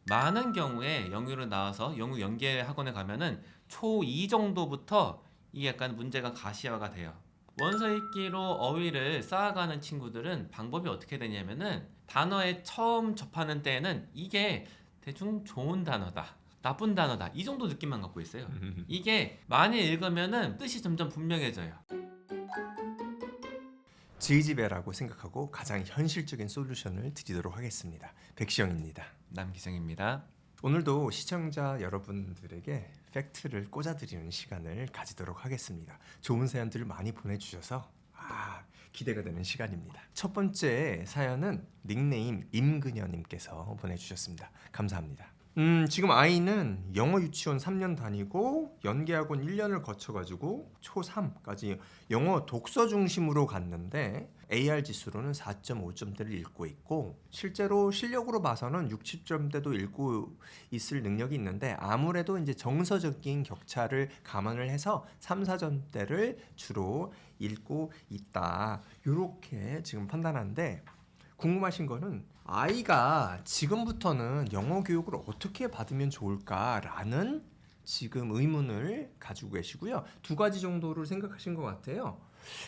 많은 경우에 영유로 나와서 영유 연계 학원에 가면은 초2 정도부터 이게 약간 문제가 가시화가 돼요. 원서 읽기로 어휘를 쌓아가는 친구들은 방법이 어떻게 되냐면은 단어에 처음 접하는 때에는 이게 대충 좋은 단어다, 나쁜 단어다 이 정도 느낌만 갖고 있어요. 이게 많이 읽으면은 뜻이 점점 분명해져요. 지지배라고 생각하고 가장 현실적인 솔루션을 드리도록 하겠습니다. 백시영입니다. 남기성입니다. 오늘도 시청자 여러분들에게 팩트를 꽂아드리는 시간을 가지도록 하겠습니다. 좋은 사연들을 많이 보내주셔서 기대가 되는 시간입니다. 첫 번째 사연은 닉네임 임그녀님께서 보내주셨습니다. 감사합니다. 지금 아이는 영어 유치원 3년 다니고 연계학원 1년을 거쳐가지고 초3까지 영어 독서 중심으로 갔는데 AR 지수로는 4.5점대를 읽고 있고 실제로 실력으로 봐서는 6, 7점대도 읽고 있을 능력이 있는데 아무래도 이제 정서적인 격차를 감안을 해서 3, 4점대를 주로 읽고 있다. 이렇게 지금 판단하는데 궁금하신 거는 아이가 지금부터는 영어 교육을 어떻게 받으면 좋을까라는 지금 의문을 가지고 계시고요. 두 가지 정도를 생각하신 것 같아요.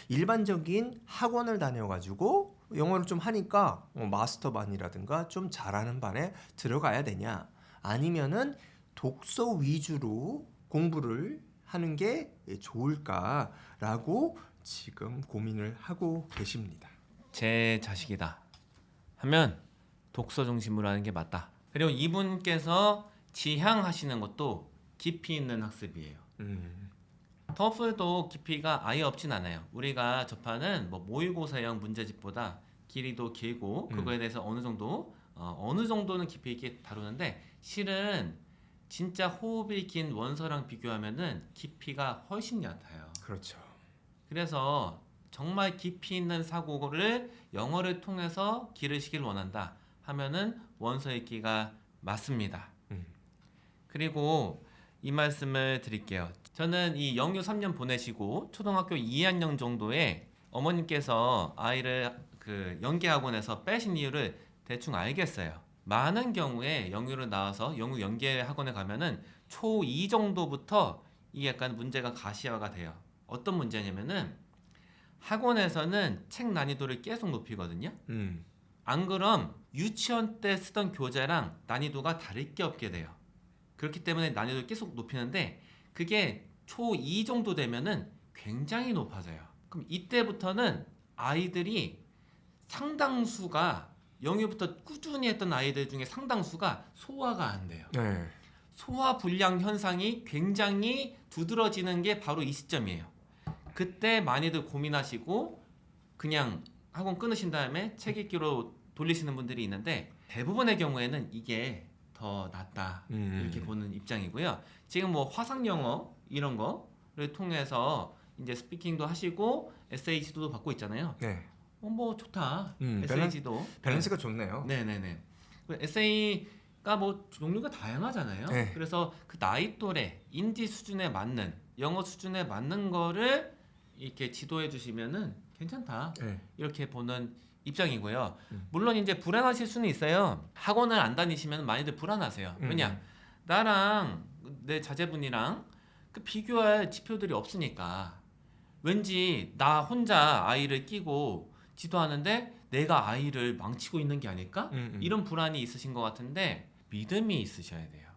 일반적인 학원을 다녀가지고 영어를 좀 하니까 마스터반이라든가 좀 잘하는 반에 들어가야 되냐, 아니면은 독서 위주로 공부를 하는 게 좋을까라고 지금 고민을 하고 계십니다. 제 자식이다 하면 독서 중심으로 하는 게 맞다. 그리고 이분께서 지향하시는 것도 깊이 있는 학습이에요. 토플도 깊이가 아예 없진 않아요. 우리가 접하는 모의고사형 문제집보다 길이도 길고 그거에 대해서 어느 정도는 깊이 있게 다루는데 실은 진짜 호흡이 긴 원서랑 비교하면은 깊이가 훨씬 얕아요. 그렇죠. 그래서 정말 깊이 있는 사고를 영어를 통해서 기르시길 원한다 하면은 원서 읽기가 맞습니다. 그리고 이 말씀을 드릴게요. 저는 이 영유 3년 보내시고 초등학교 2학년 정도에 어머님께서 아이를 그 연계학원에서 빼신 이유를 대충 알겠어요. 많은 경우에 영유로 나와서 영유 연계 학원에 가면은 초2 정도부터 이게 약간 문제가 가시화가 돼요. 어떤 문제냐면은 학원에서는 책 난이도를 계속 높이거든요. 안 그럼 유치원 때 쓰던 교재랑 난이도가 다를 게 없게 돼요. 그렇기 때문에 난이도를 계속 높이는데 그게 초2 정도 되면은 굉장히 높아져요. 그럼 이때부터는 아이들이 상당수가 영유부터 꾸준히 했던 아이들 중에 상당수가 소화가 안 돼요. 네. 소화 불량 현상이 굉장히 두드러지는 게 바로 이 시점이에요. 그때 많이들 고민하시고 그냥 학원 끊으신 다음에 책 읽기로 돌리시는 분들이 있는데 대부분의 경우에는 이게 더 낫다 이렇게 보는 입장이고요. 지금 화상 영어 이런 거를 통해서 이제 스피킹도 하시고 SAT도 받고 있잖아요. 네. 좋다. SAT도 밸런스가 좋네요. 네네네. SA가 종류가 다양하잖아요. 네. 그래서 그 나이 또래 인지 수준에 맞는 영어 수준에 맞는 거를 이렇게 지도해 주시면은 괜찮다. 네. 이렇게 보는 입장이고요. 물론 이제 불안하실 수는 있어요. 학원을 안 다니시면 많이들 불안하세요. 왜냐? 나랑 내 자제분이랑 그 비교할 지표들이 없으니까 왠지 나 혼자 아이를 끼고 지도하는데 내가 아이를 망치고 있는 게 아닐까? 이런 불안이 있으신 것 같은데 믿음이 있으셔야 돼요.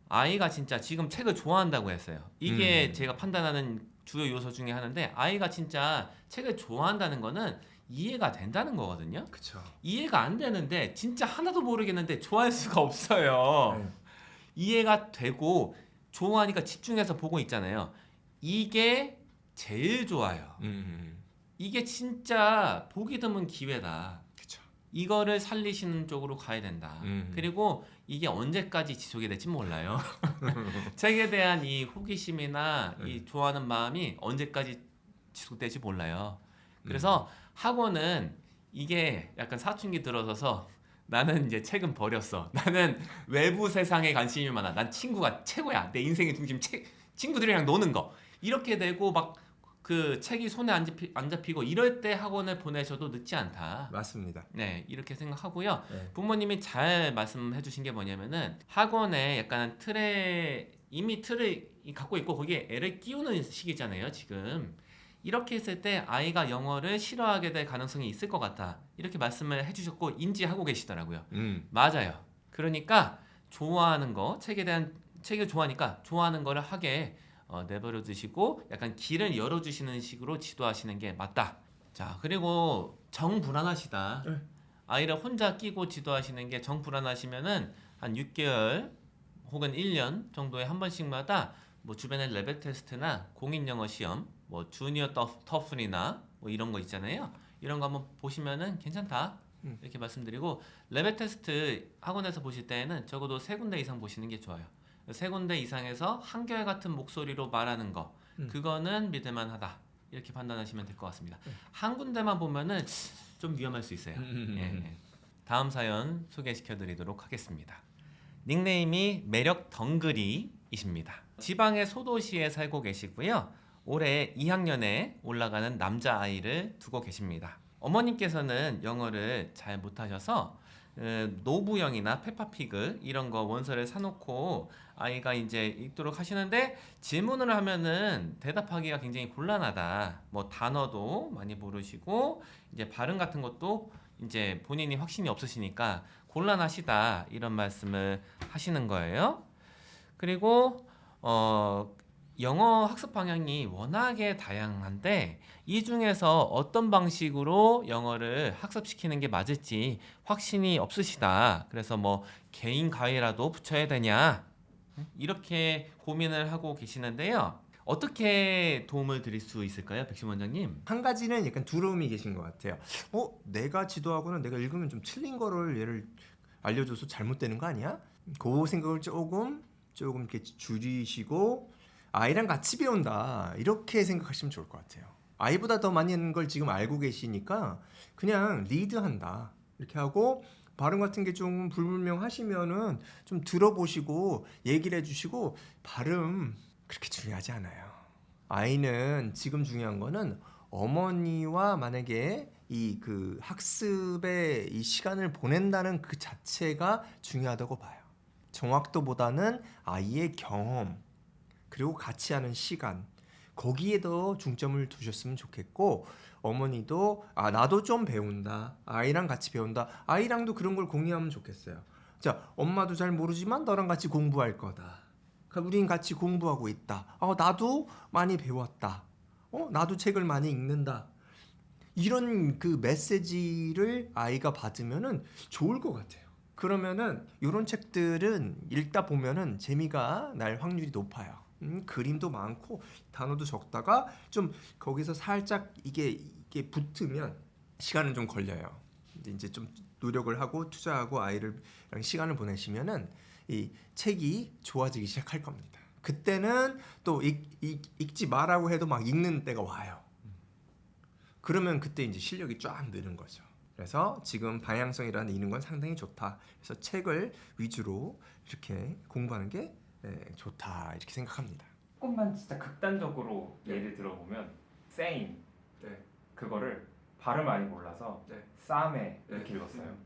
아이가 진짜 지금 책을 좋아한다고 했어요. 이게 제가 판단하는 주요 요소 중에 하나인데 아이가 진짜 책을 좋아한다는 거는 이해가 된다는 거거든요. 그렇죠. 이해가 안 되는데 진짜 하나도 모르겠는데 좋아할 수가 없어요. 네. 이해가 되고 좋아하니까 집중해서 보고 있잖아요. 이게 제일 좋아요. 이게 진짜 보기 드문 기회다. 그렇죠. 이거를 살리시는 쪽으로 가야 된다. 그리고 이게 언제까지 지속이 될지 몰라요. 책에 대한 이 호기심이나 이 좋아하는 마음이 언제까지 지속될지 몰라요. 그래서 학원은 이게 약간 사춘기 들어서서 나는 이제 책은 버렸어. 나는 외부 세상에 관심이 많아. 난 친구가 최고야. 내 인생의 중심 친구들이랑 노는 거. 이렇게 되고 막 그 책이 손에 안 잡히고 이럴 때 학원을 보내셔도 늦지 않다. 맞습니다. 네, 이렇게 생각하고요. 네. 부모님이 잘 말씀해 주신 게 뭐냐면은 학원에 약간 이미 틀을 갖고 있고 거기에 애를 끼우는 시기잖아요, 지금. 이렇게 했을 때 아이가 영어를 싫어하게 될 가능성이 있을 것 같다. 이렇게 말씀을 해주셨고 인지하고 계시더라고요. 맞아요. 그러니까 좋아하는 거, 책을 좋아하니까 좋아하는 거를 하게 내버려 두시고 약간 길을 열어주시는 식으로 지도하시는 게 맞다. 자, 그리고 정불안하시다. 네. 아이를 혼자 끼고 지도하시는 게 정불안하시면은 한 6개월 혹은 1년 정도에 한 번씩마다 뭐 주변에 레벨 테스트나 공인 영어 시험, 뭐 주니어 터플이나 뭐 이런 거 있잖아요. 이런 거 한번 보시면은 괜찮다. 이렇게 말씀드리고 레벨 테스트 학원에서 보실 때에는 적어도 3군데 이상 보시는 게 좋아요. 3군데 이상에서 한결같은 목소리로 말하는 거 그거는 믿을만하다. 이렇게 판단하시면 될 것 같습니다. 한 군데만 보면은 좀 위험할 수 있어요. 예. 다음 사연 소개시켜드리도록 하겠습니다. 닉네임이 매력 덩그리이십니다. 지방의 소도시에 살고 계시고요. 올해 2학년에 올라가는 남자아이를 두고 계십니다. 어머님께서는 영어를 잘 못하셔서 노부영이나 페파피그 이런 거 원서를 사놓고 아이가 이제 읽도록 하시는데 질문을 하면은 대답하기가 굉장히 곤란하다. 뭐 단어도 많이 모르시고 이제 발음 같은 것도 이제 본인이 확신이 없으시니까 곤란하시다 이런 말씀을 하시는 거예요. 그리고 영어 학습 방향이 워낙에 다양한데 이 중에서 어떤 방식으로 영어를 학습시키는 게 맞을지 확신이 없으시다. 그래서 뭐 개인 과외라도 붙여야 되냐 이렇게 고민을 하고 계시는데요. 어떻게 도움을 드릴 수 있을까요, 백신 원장님? 한 가지는 약간 두려움이 계신 것 같아요. 내가 지도하고는 내가 읽으면 좀 틀린 거를 얘를 알려줘서 잘못되는 거 아니야? 그 생각을 조금 이렇게 줄이시고 아이랑 같이 배운다 이렇게 생각하시면 좋을 것 같아요. 아이보다 더 많이 하는 걸 지금 알고 계시니까 그냥 리드한다 이렇게 하고 발음 같은 게 좀 불분명하시면은 좀 들어보시고 얘기를 해주시고 발음 그렇게 중요하지 않아요. 아이는 지금 중요한 거는 어머니와 만약에 이 그 학습의 이 시간을 보낸다는 그 자체가 중요하다고 봐요. 정확도보다는 아이의 경험 그리고 같이 하는 시간 거기에 더 중점을 두셨으면 좋겠고 어머니도 나도 좀 배운다 아이랑 같이 배운다 아이랑도 그런 걸 공유하면 좋겠어요. 자, 엄마도 잘 모르지만 너랑 같이 공부할 거다. 우린 같이 공부하고 있다. 나도 많이 배웠다. 나도 책을 많이 읽는다. 이런 그 메시지를 아이가 받으면은 좋을 것 같아요. 그러면은 이런 책들은 읽다 보면은 재미가 날 확률이 높아요. 그림도 많고 단어도 적다가 좀 거기서 살짝 이게 붙으면 시간은 좀 걸려요. 이제 좀 노력을 하고 투자하고 아이랑 시간을 보내시면은 이 책이 좋아지기 시작할 겁니다. 그때는 또 읽지 마라고 해도 막 읽는 때가 와요. 그러면 그때 이제 실력이 쫙 느는 거죠. 그래서 지금 방향성이라는 있는 건 상당히 좋다. 그래서 책을 위주로 이렇게 공부하는 게 좋다 이렇게 생각합니다. 조금만 진짜 극단적으로 예를 들어보면 saying 그거를 발음 많이 몰라서 쌈에 이렇게 읽었어요.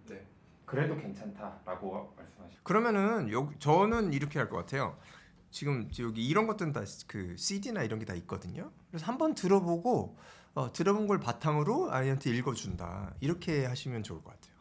그래도 괜찮다라고 말씀하시고 그러면은 저는 이렇게 할 것 같아요. 지금 여기 이런 것들은 다 그 CD나 이런 게 다 있거든요. 그래서 한번 들어보고 들어본 걸 바탕으로 아이한테 읽어준다. 이렇게 하시면 좋을 것 같아요.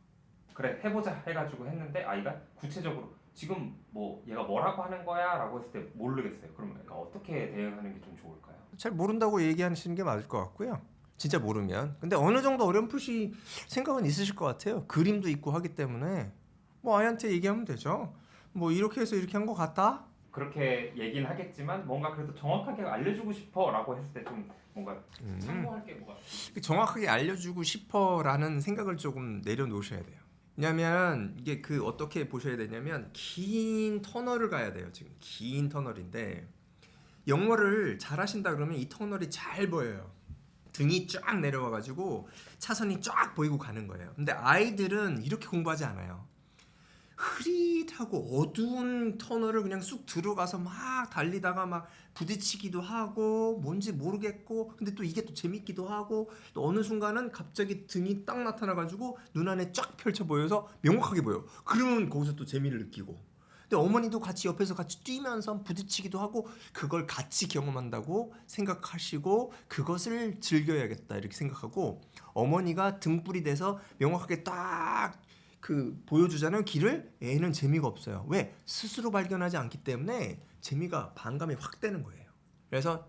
그래 해보자 해가지고 했는데 아이가 구체적으로 지금 뭐 얘가 뭐라고 하는 거야 라고 했을 때 모르겠어요. 그러면 그러니까 어떻게 대응하는 게 좀 좋을까요? 잘 모른다고 얘기하시는 게 맞을 것 같고요. 진짜 모르면. 근데 어느 정도 어렴풋이 생각은 있으실 것 같아요. 그림도 있고 하기 때문에 뭐 아이한테 얘기하면 되죠. 뭐 이렇게 해서 이렇게 한 것 같다? 그렇게 얘기는 하겠지만 뭔가 그래도 정확하게 알려주고 싶어 라고 했을 때 좀 뭔가 참고할 게 뭐가 정확하게 알려주고 싶어라는 생각을 조금 내려놓으셔야 돼요. 왜냐면 이게 어떻게 보셔야 되냐면 긴 터널을 가야 돼요. 지금 긴 터널인데 영어를 잘하신다 그러면 이 터널이 잘 보여요. 등이 쫙 내려와가지고 차선이 쫙 보이고 가는 거예요. 근데 아이들은 이렇게 공부하지 않아요. 흐릿하고 어두운 터널을 그냥 쑥 들어가서 막 달리다가 막 부딪히기도 하고 뭔지 모르겠고 근데 또 이게 또 재밌기도 하고 또 어느 순간은 갑자기 등이 딱 나타나가지고 눈 안에 쫙 펼쳐 보여서 명확하게 보여. 그러면 거기서 또 재미를 느끼고 근데 어머니도 같이 옆에서 같이 뛰면서 부딪히기도 하고 그걸 같이 경험한다고 생각하시고 그것을 즐겨야겠다 이렇게 생각하고 어머니가 등불이 돼서 명확하게 딱 그 보여주자는 길을 애는 재미가 없어요. 왜? 스스로 발견하지 않기 때문에 재미가 반감이 확 되는 거예요. 그래서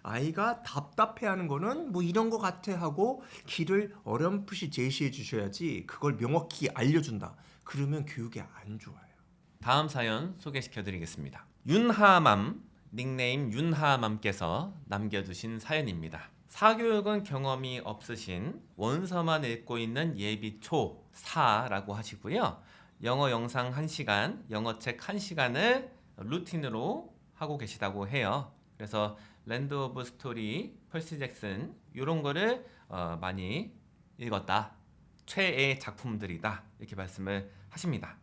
아이가 답답해하는 거는 뭐 이런 거 같아 하고 길을 어렴풋이 제시해 주셔야지 그걸 명확히 알려준다. 그러면 교육이 안 좋아요. 다음 사연 소개시켜 드리겠습니다. 윤하맘, 닉네임 윤하맘께서 남겨주신 사연입니다. 사교육은 경험이 없으신 원서만 읽고 있는 예비 초4라고 하시고요. 영어 영상 1시간, 영어 책 1시간을 루틴으로 하고 계시다고 해요. 그래서 랜드 오브 스토리, 펄시 잭슨 이런 거를 많이 읽었다. 최애 작품들이다. 이렇게 말씀을 하십니다.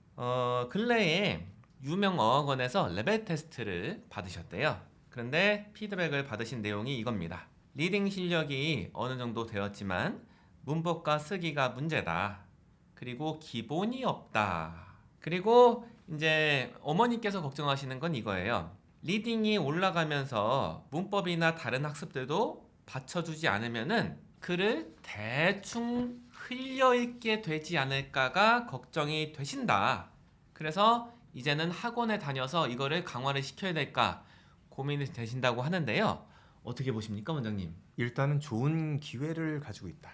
근래에 유명 어학원에서 레벨 테스트를 받으셨대요. 그런데 피드백을 받으신 내용이 이겁니다. 리딩 실력이 어느 정도 되었지만 문법과 쓰기가 문제다. 그리고 기본이 없다. 그리고 이제 어머니께서 걱정하시는 건 이거예요. 리딩이 올라가면서 문법이나 다른 학습들도 받쳐주지 않으면은 글을 대충 흘려 읽게 되지 않을까가 걱정이 되신다. 그래서 이제는 학원에 다녀서 이거를 강화를 시켜야 될까 고민이 되신다고 하는데요. 어떻게 보십니까, 원장님? 일단은 좋은 기회를 가지고 있다.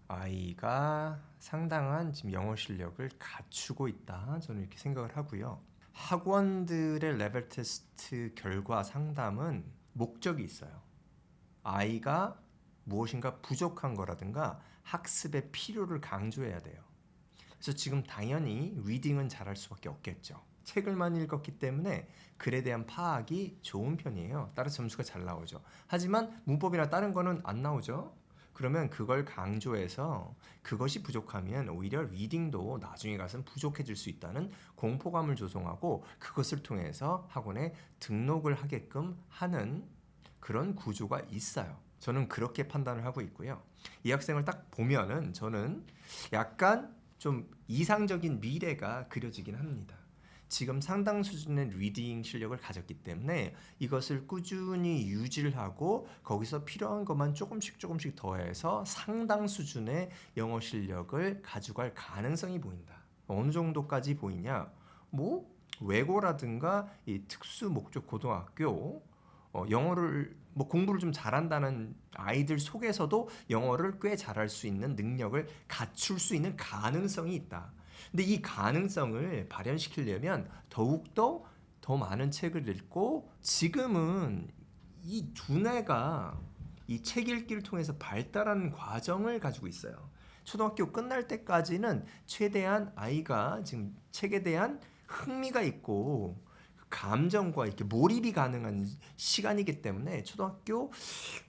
아이가 상당한 지금 영어 실력을 갖추고 있다. 저는 이렇게 생각을 하고요. 학원들의 레벨 테스트 결과 상담은 목적이 있어요. 아이가 무엇인가 부족한 거라든가 학습의 필요를 강조해야 돼요. 그래서 지금 당연히 리딩은 잘할 수밖에 없겠죠. 책을 많이 읽었기 때문에 글에 대한 파악이 좋은 편이에요. 따라서 점수가 잘 나오죠. 하지만 문법이나 다른 거는 안 나오죠. 그러면 그걸 강조해서 그것이 부족하면 오히려 리딩도 나중에 가서는 부족해질 수 있다는 공포감을 조성하고 그것을 통해서 학원에 등록을 하게끔 하는 그런 구조가 있어요. 저는 그렇게 판단을 하고 있고요. 이 학생을 딱 보면은 저는 약간 좀 이상적인 미래가 그려지긴 합니다. 지금 상당 수준의 리딩 실력을 가졌기 때문에 이것을 꾸준히 유지를 하고 거기서 필요한 것만 조금씩 더해서 상당 수준의 영어 실력을 가져갈 가능성이 보인다. 어느 정도까지 보이냐? 뭐 외고라든가 이 특수 목적 고등학교 영어를 뭐 공부를 좀 잘한다는 아이들 속에서도 영어를 꽤 잘할 수 있는 능력을 갖출 수 있는 가능성이 있다. 근데 이 가능성을 발현시키려면 더욱더 더 많은 책을 읽고 지금은 이 두뇌가 이 책 읽기를 통해서 발달하는 과정을 가지고 있어요. 초등학교 끝날 때까지는 최대한 아이가 지금 책에 대한 흥미가 있고 감정과 이렇게 몰입이 가능한 시간이기 때문에 초등학교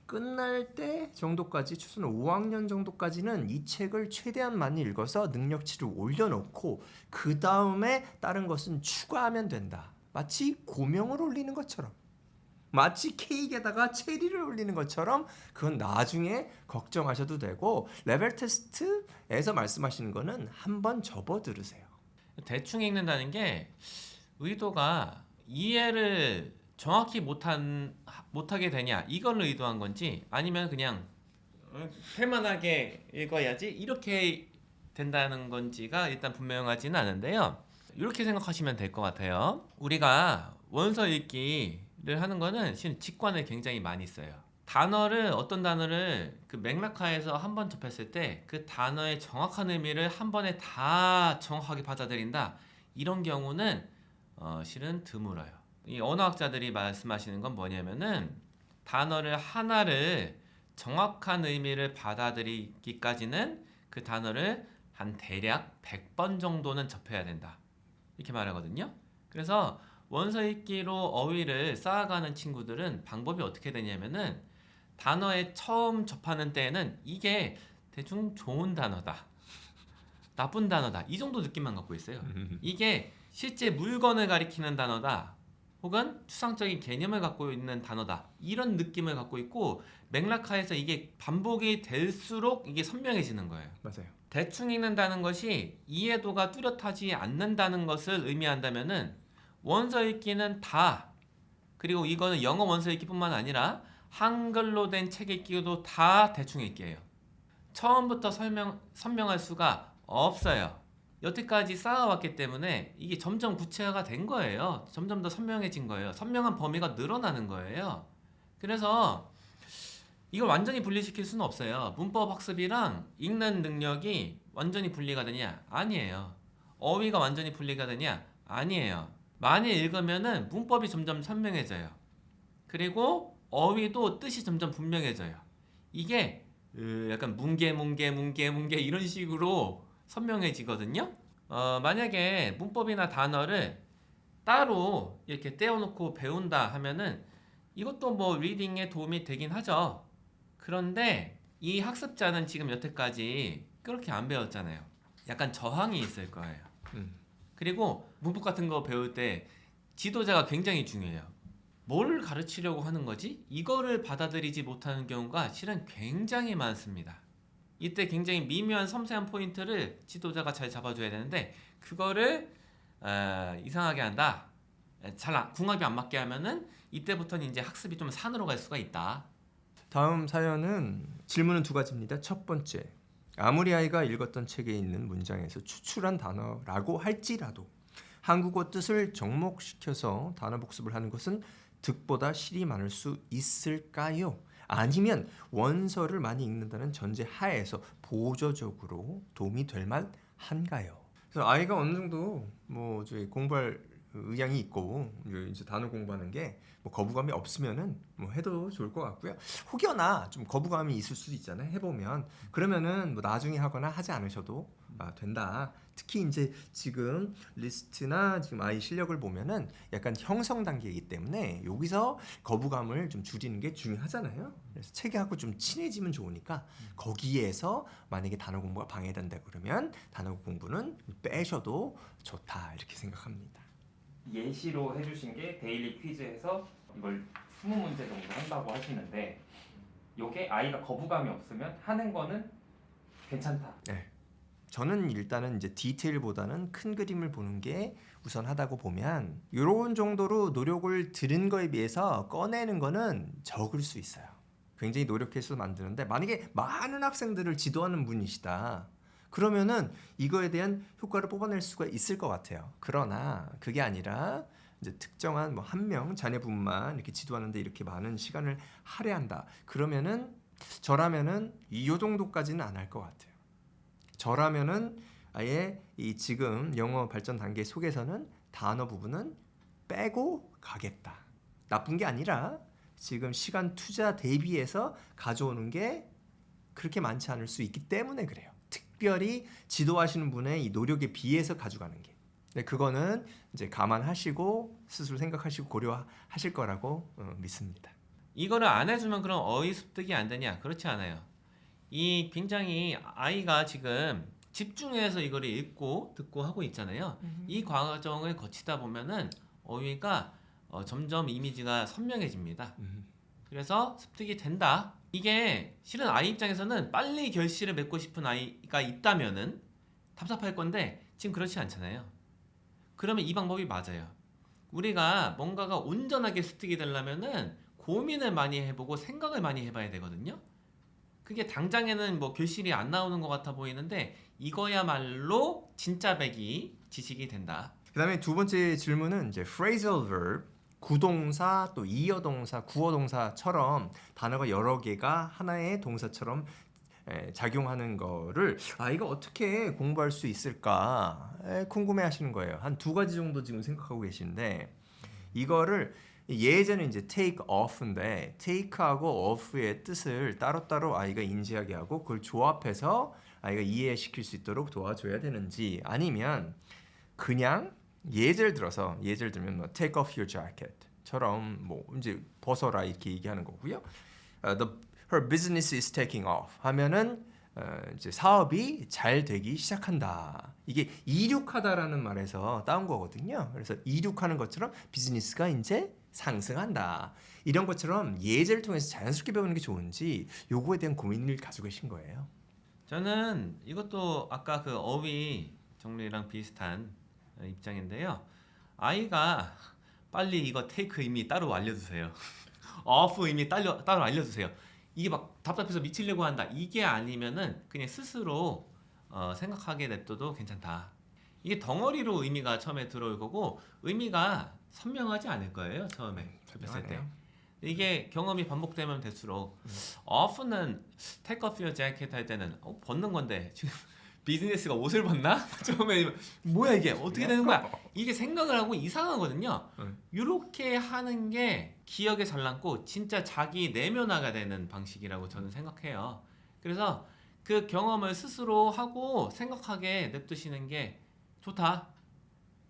끝날 때 정도까지 최소한 5학년 정도까지는 이 책을 최대한 많이 읽어서 능력치를 올려놓고 그 다음에 다른 것은 추가하면 된다. 마치 고명을 올리는 것처럼 마치 케이크에다가 체리를 올리는 것처럼 그건 나중에 걱정하셔도 되고 레벨 테스트에서 말씀하시는 거는 한번 접어 들으세요. 대충 읽는다는 게 의도가 이해를 정확히 못하게 되냐 이걸 의도한 건지 아니면 그냥 할만하게 읽어야지 이렇게 된다는 건지가 일단 분명하지는 않은데요. 이렇게 생각하시면 될 것 같아요. 우리가 원서 읽기를 하는 거는 실은 직관을 굉장히 많이 써요. 어떤 단어를 그 맥락하에서 한 번 접했을 때 그 단어의 정확한 의미를 한 번에 다 정확하게 받아들인다. 이런 경우는 실은 드물어요. 이 언어학자들이 말씀하시는 건 뭐냐면은 단어를 하나를 정확한 의미를 받아들이기까지는 그 단어를 한 대략 100번 정도는 접해야 된다. 이렇게 말하거든요. 그래서 원서 읽기로 어휘를 쌓아가는 친구들은 방법이 어떻게 되냐면은 단어에 처음 접하는 때에는 이게 대충 좋은 단어다. 나쁜 단어다. 이 정도 느낌만 갖고 있어요. 이게 실제 물건을 가리키는 단어다. 혹은 추상적인 개념을 갖고 있는 단어다. 이런 느낌을 갖고 있고 맥락하에서 이게 반복이 될수록 이게 선명해지는 거예요. 맞아요. 대충 읽는다는 것이 이해도가 뚜렷하지 않는다는 것을 의미한다면은 원서 읽기는 다, 그리고 이거는 영어 원서 읽기뿐만 아니라 한글로 된 책 읽기도 다 대충 읽기예요. 처음부터 선명할 수가 없어요. 여태까지 쌓아왔기 때문에 이게 점점 구체화가 된 거예요. 점점 더 선명해진 거예요. 선명한 범위가 늘어나는 거예요. 그래서 이걸 완전히 분리시킬 수는 없어요. 문법 학습이랑 읽는 능력이 완전히 분리가 되냐? 아니에요. 어휘가 완전히 분리가 되냐? 아니에요. 많이 읽으면은 문법이 점점 선명해져요. 그리고 어휘도 뜻이 점점 분명해져요. 이게 약간 뭉게 이런 식으로 선명해지거든요. 만약에 문법이나 단어를 따로 이렇게 떼어놓고 배운다 하면은 이것도 뭐 리딩에 도움이 되긴 하죠. 그런데 이 학습자는 지금 여태까지 그렇게 안 배웠잖아요. 약간 저항이 있을 거예요. 그리고 문법 같은 거 배울 때 지도자가 굉장히 중요해요. 뭘 가르치려고 하는 거지? 이거를 받아들이지 못하는 경우가 실은 굉장히 많습니다. 이때 굉장히 미묘한 섬세한 포인트를 지도자가 잘 잡아줘야 되는데 그거를 이상하게 한다. 궁합이 안 맞게 하면은 이때부터는 이제 학습이 좀 산으로 갈 수가 있다. 다음 사연은 질문은 두 가지입니다. 첫 번째, 아무리 아이가 읽었던 책에 있는 문장에서 추출한 단어라고 할지라도 한국어 뜻을 접목시켜서 단어 복습을 하는 것은 득보다 실이 많을 수 있을까요? 아니면 원서를 많이 읽는다는 전제 하에서 보조적으로 도움이 될 만한가요? 그래서 아이가 어느 정도 뭐 저희 공부할 의향이 있고 이제 단어 공부하는 게 뭐 거부감이 없으면은 뭐 해도 좋을 것 같고요. 혹여나 좀 거부감이 있을 수도 있잖아요. 해보면 그러면은 뭐 나중에 하거나 하지 않으셔도 된다. 특히 이제 지금 리스트나 지금 아이 실력을 보면은 약간 형성 단계이기 때문에 여기서 거부감을 좀 줄이는 게 중요하잖아요. 그래서 책하고 좀 친해지면 좋으니까 거기에서 만약에 단어 공부가 방해된다 그러면 단어 공부는 빼셔도 좋다 이렇게 생각합니다. 예시로 해주신 게 데일리 퀴즈에서 이걸 20문제 정도 한다고 하시는데 이게 아이가 거부감이 없으면 하는 거는 괜찮다. 네. 저는 일단은 이제 디테일보다는 큰 그림을 보는 게 우선하다고 보면 이런 정도로 노력을 들인 거에 비해서 꺼내는 거는 적을 수 있어요. 굉장히 노력해서 만드는데 만약에 많은 학생들을 지도하는 분이시다. 그러면은 이거에 대한 효과를 뽑아낼 수가 있을 것 같아요. 그러나 그게 아니라 이제 특정한 뭐 한 명 자녀분만 이렇게 지도하는데 이렇게 많은 시간을 할애한다. 그러면은 저라면은 이 정도까지는 안 할 것 같아요. 저라면은 아예 이 지금 영어 발전 단계 속에서는 단어 부분은 빼고 가겠다. 나쁜 게 아니라 지금 시간 투자 대비해서 가져오는 게 그렇게 많지 않을 수 있기 때문에 그래요. 특별히 지도하시는 분의 이 노력에 비해서 가져가는 게. 네, 그거는 이제 감안하시고 스스로 생각하시고 고려하실 거라고 믿습니다. 이거를 안 해주면 그럼 어휘 습득이 안 되냐? 그렇지 않아요. 이 굉장히 아이가 지금 집중해서 이거를 읽고 듣고 하고 있잖아요. 이 과정을 거치다 보면은 어휘가 점점 이미지가 선명해집니다. 그래서 습득이 된다. 이게 실은 아이 입장에서는 빨리 결실을 맺고 싶은 아이가 있다면은 답답할 건데 지금 그렇지 않잖아요. 그러면 이 방법이 맞아요. 우리가 뭔가가 온전하게 습득이 되려면은 고민을 많이 해보고 생각을 많이 해봐야 되거든요. 그게 당장에는 뭐 결실이 안 나오는 것 같아 보이는데 이거야말로 진짜 배기 지식이 된다. 그다음에 두 번째 질문은 이제 phrasal verb, 구동사 또 이어동사, 구어동사처럼 단어가 여러 개가 하나의 동사처럼 작용하는 거를 아이가 어떻게 공부할 수 있을까 궁금해하시는 거예요. 한 두 가지 정도 지금 생각하고 계시는데 이거를 예전에 이제 take off인데 take하고 off의 뜻을 따로따로 아이가 인지하게 하고 그걸 조합해서 아이가 이해시킬 수 있도록 도와줘야 되는지 아니면 그냥 예를 들면 뭐 take off your jacket처럼 뭐 이제 벗어라 이렇게 얘기하는 거고요. Her business is taking off 하면은 이제 사업이 잘 되기 시작한다. 이게 이륙하다라는 말에서 따온 거거든요. 그래서 이륙하는 것처럼 비즈니스가 이제 상승한다. 이런 것처럼 예제를 통해서 자연스럽게 배우는 게 좋은지 요거에 대한 고민을 가지고 계신 거예요. 저는 이것도 아까 그 어휘 정리랑 비슷한 입장인데요. 아이가 빨리 이거 테이크 의미 따로 알려주세요. off 의미 따로 알려주세요. 이게 막 답답해서 미치려고 한다. 이게 아니면은 그냥 스스로 생각하게 냅둬도 괜찮다. 이게 덩어리로 의미가 처음에 들어올 거고 의미가 선명하지 않을 거예요. 처음에 접했을 때. 이게 경험이 반복되면 될수록 off는 take off your jacket 할 때는 벗는 건데 지금 비즈니스가 옷을 벗나? 처음에 뭐야 이게 어떻게 되는 거야? 이게 생각을 하고 이상하거든요. 이렇게 하는 게 기억에 잘 남고 진짜 자기 내면화가 되는 방식이라고 저는 생각해요. 그래서 그 경험을 스스로 하고 생각하게 냅두시는 게 좋다.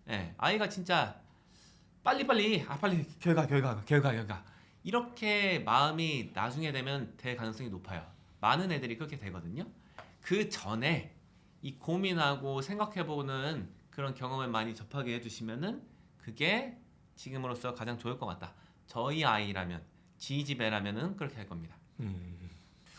예, 아이가 진짜 빨리 결과 이렇게 마음이 나중에 되면 될 가능성이 높아요. 많은 애들이 그렇게 되거든요. 그 전에 이 고민하고 생각해보는 그런 경험을 많이 접하게 해주시면은 그게 지금으로서 가장 좋을 것 같다. 저희 아이라면, 지지배라면은 그렇게 할 겁니다.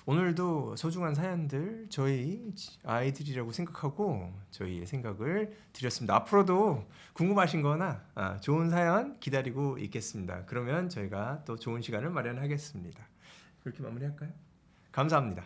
오늘도 소중한 사연들 저희 아이들이라고 생각하고 저희의 생각을 드렸습니다. 앞으로도 궁금하신 거나 좋은 사연 기다리고 있겠습니다. 그러면 저희가 또 좋은 시간을 마련하겠습니다. 그렇게 마무리할까요? 감사합니다.